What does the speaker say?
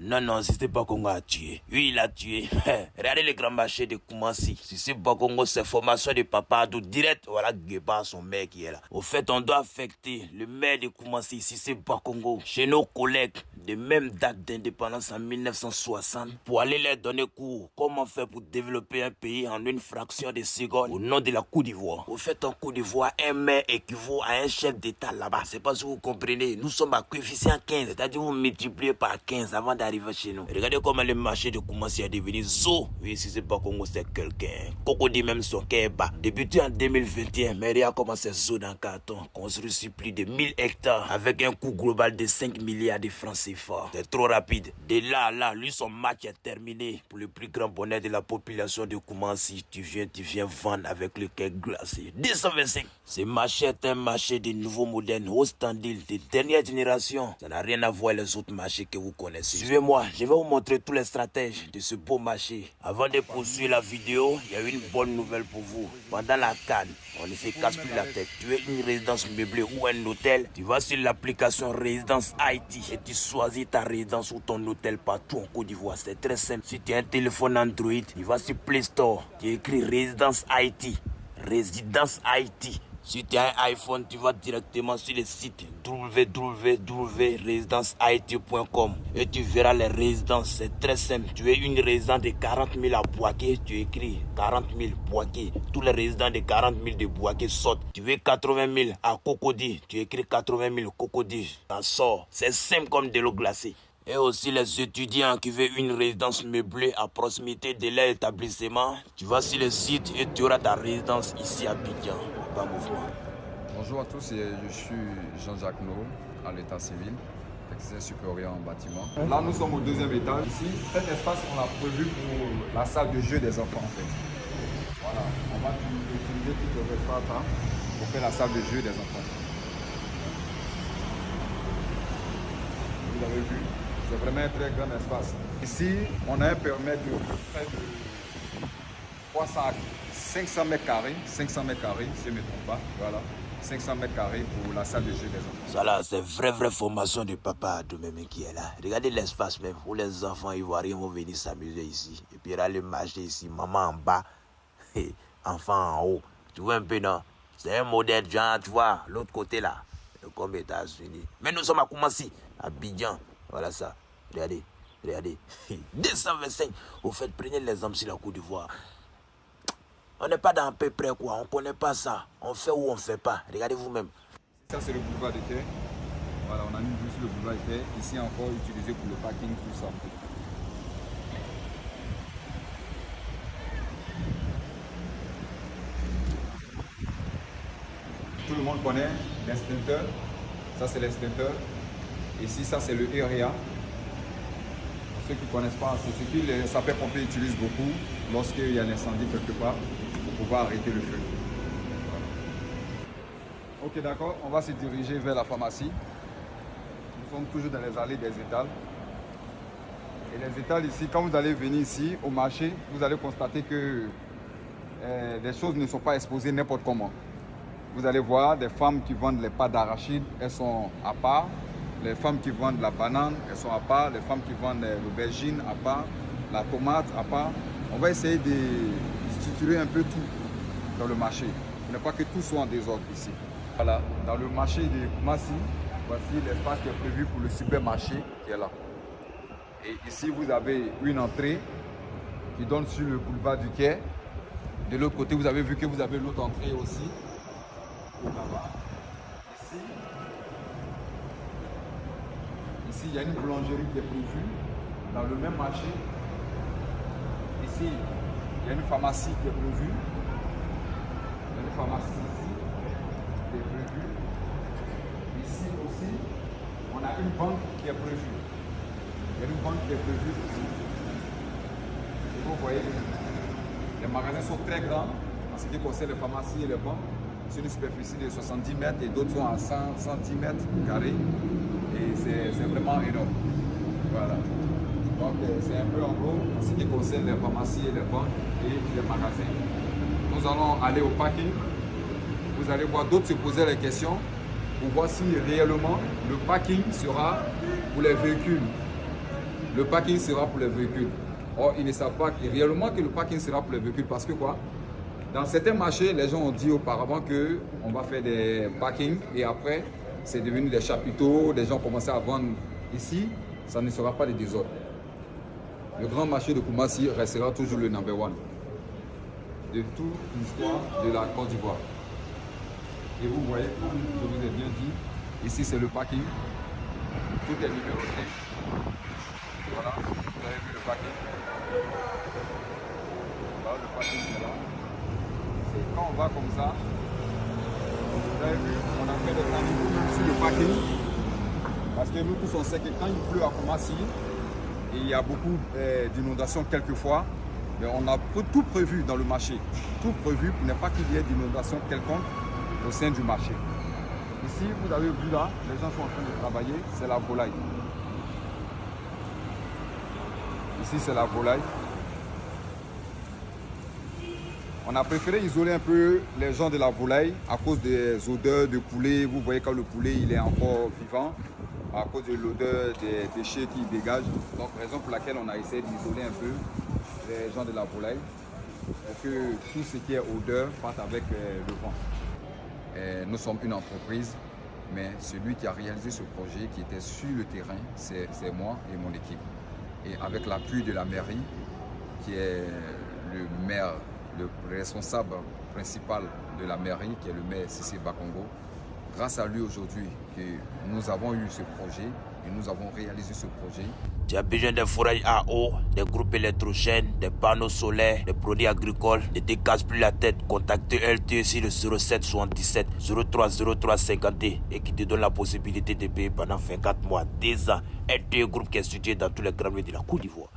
Non, non, si c'est pas Congo a tué. Oui, il a tué. Regardez le grand marché de Koumassi. Si c'est pas Congo, c'est formation de papa d'où direct. Voilà, Guéba, son mec qui est là. Au fait, on doit affecter le maire de Koumassi, si c'est pas Congo, chez nos collègues de même date d'indépendance en 1960 pour aller leur donner cours. Comment faire pour développer un pays en une fraction de seconde au nom de la Côte d'Ivoire. Au fait, en Côte d'Ivoire, un maire équivaut à un chef d'État là-bas. C'est pas si vous comprenez. Nous sommes à coefficient 15, c'est-à-dire vous multipliez par 15 avant d'arriver chez nous. Regardez comment le marché de Koumassi a devenu zo. Oui, si c'est pas Congo, c'est quelqu'un. Coco dit même son cœur bas. Débuté en 2021, Mairie a commencé zo dans le carton. Construit sur plus de 1000 hectares avec un coût global de 5 milliards de francs CFA. C'est trop rapide. De là à là, lui, son match est terminé. Pour le plus grand bonheur de la population de Koumassi, tu viens vendre avec le cœur glacé. 225. Ce marché est un marché de nouveaux modernes, haut standard, de dernière génération. Ça n'a rien à voir avec les autres marchés que vous connaissez. Suivez-moi, je vais vous montrer tous les stratèges de ce beau marché. Avant de poursuivre la vidéo, il y a une bonne nouvelle pour vous. Pendant la CAN, on ne se casse plus la tête. Tu es une résidence meublée ou un hôtel, tu vas sur l'application Résidence IT et tu choisis ta résidence ou ton hôtel partout en Côte d'Ivoire. C'est très simple. Si tu as un téléphone Android, tu vas sur Play Store, tu écris Résidence IT. Résidence IT. Si tu as un iPhone, tu vas directement sur le site www.residenceIT.com et tu verras les résidences. C'est très simple. Tu es une résidence de 40 000 à Boaké, tu écris 40 000 Boaké. Tous les résidents de 40 000 de Boaké sortent. Tu veux 80 000 à Cocody, tu écris 80 000 Cocody. Ça sort. C'est simple comme de l'eau glacée. Et aussi les étudiants qui veulent une résidence meublée à proximité de leur établissement. Tu vas sur le site et tu auras ta résidence ici à Abidjan. Pas mouvement. Bonjour à tous, je suis Jean-Jacques No, à l'état civil, technicien supérieur en bâtiment. Là, nous sommes au deuxième étage. Ici, cet espace, on l'a prévu pour la salle de jeu des enfants en fait. Voilà, on va utiliser tout le espace là pour faire la salle de jeu des enfants. Vous avez vu? C'est vraiment un très grand espace. Ici, on a un périmètre de près de 500 mètres carrés, si je ne me trompe pas. Voilà, 500 mètres carrés pour la salle de jeu des enfants. Ça là, c'est vraie formation de papa Adoumeme qui est là. Regardez l'espace même où les enfants ivoiriens vont venir s'amuser ici. Et puis il y a le marché ici, maman en bas et enfant en haut. Tu vois un peu, non? C'est un modèle genre, tu vois, l'autre côté là, comme États-Unis. Mais nous sommes à Koumassi, à Abidjan. Voilà ça. Regardez. 225. Au fait, prenez l'exemple sur la Côte d'Ivoire. On n'est pas dans peu près quoi. On ne connaît pas ça. On fait ou on ne fait pas. Regardez vous-même. Ça, c'est le boulevard de terre. Voilà, on a mis une vue sur le boulevard de terre. Ici encore utilisé pour le parking, tout ça. Tout le monde connaît l'extincteur. Ça, c'est l'extincteur. Ici, ça, c'est le area. Ceux qui ne connaissent pas, c'est ce que les sapeurs-pompiers utilisent beaucoup lorsqu'il y a un incendie quelque part pour pouvoir arrêter le feu. Voilà. Ok, d'accord, on va se diriger vers la pharmacie. Nous sommes toujours dans les allées des étals. Et les étals ici, quand vous allez venir ici au marché, vous allez constater que les choses ne sont pas exposées n'importe comment. Vous allez voir des femmes qui vendent les pâtes d'arachide, elles sont à part. Les femmes qui vendent la banane, elles sont à part. Les femmes qui vendent l'aubergine à part. La tomate à part. On va essayer de structurer un peu tout dans le marché. Il ne faut pas que tout soit en désordre ici. Voilà, dans le marché de Koumassi, voici l'espace qui est prévu pour le supermarché qui est là. Et ici, vous avez une entrée qui donne sur le boulevard du Quai. De l'autre côté, vous avez vu que vous avez l'autre entrée aussi. Là-bas. Ici, il y a une boulangerie qui est prévue dans le même marché. Ici, il y a une pharmacie qui est prévue. Il y a une pharmacie ici qui est prévue. Ici aussi, on a une banque qui est prévue. Il y a une banque qui est prévue ici. Et vous voyez, les magasins sont très grands en ce qui concerne les pharmacies et les banques. C'est une superficie de 70 mètres et d'autres sont à 100 cm². Et c'est vraiment énorme. Voilà. Donc c'est un peu en gros en ce qui concerne les pharmacies et les banques et les magasins. Nous allons aller au parking. Vous allez voir d'autres se poser les questions pour voir si réellement le parking sera pour les véhicules le parking sera pour les véhicules. Or, ils ne savent pas réellement que le parking sera pour les véhicules parce que quoi? Dans certains marchés, les gens ont dit auparavant qu'on va faire des parkings et après, c'est devenu des chapiteaux, des gens commençaient à vendre ici, ça ne sera pas des désordres. Le grand marché de Koumassi restera toujours le number one de toute l'histoire de la Côte d'Ivoire. Et vous voyez, comme je vous ai bien dit, ici c'est le parking, tout est numéroté. Voilà, vous avez vu le parking. Voilà, le parking est là. Et quand on va comme ça, vous avez vu, on a fait des caniveaux sur le parking. Parce que nous tous on sait que quand il pleut à Koumassi, et il y a beaucoup d'inondations quelquefois, mais on a tout prévu dans le marché. Tout prévu pour ne pas qu'il y ait d'inondations quelconques au sein du marché. Ici, vous avez vu là, les gens sont en train de travailler, c'est la volaille. Ici, c'est la volaille. On a préféré isoler un peu les gens de la volaille à cause des odeurs de poulet. Vous voyez quand le poulet il est encore vivant, à cause de l'odeur des déchets qu'il dégage. Donc, raison pour laquelle on a essayé d'isoler un peu les gens de la volaille pour que tout ce qui est odeur parte avec le vent. Et nous sommes une entreprise, mais celui qui a réalisé ce projet, qui était sur le terrain, c'est moi et mon équipe. Et avec l'appui de la mairie, qui est le maire, le responsable principal de la mairie, qui est le maire Cissé Bakongo, grâce à lui aujourd'hui que nous avons eu ce projet et nous avons réalisé ce projet. Tu as besoin d'un fourrage à eau, des groupes électrogènes, des panneaux solaires, des produits agricoles. Ne te casse plus la tête. Contactez LTE sur le 07 77 03 03 50 et qui te donne la possibilité de payer pendant 24 mois, 10 ans. LTE Groupe qui est situé dans tous les grands lieux de la Côte d'Ivoire.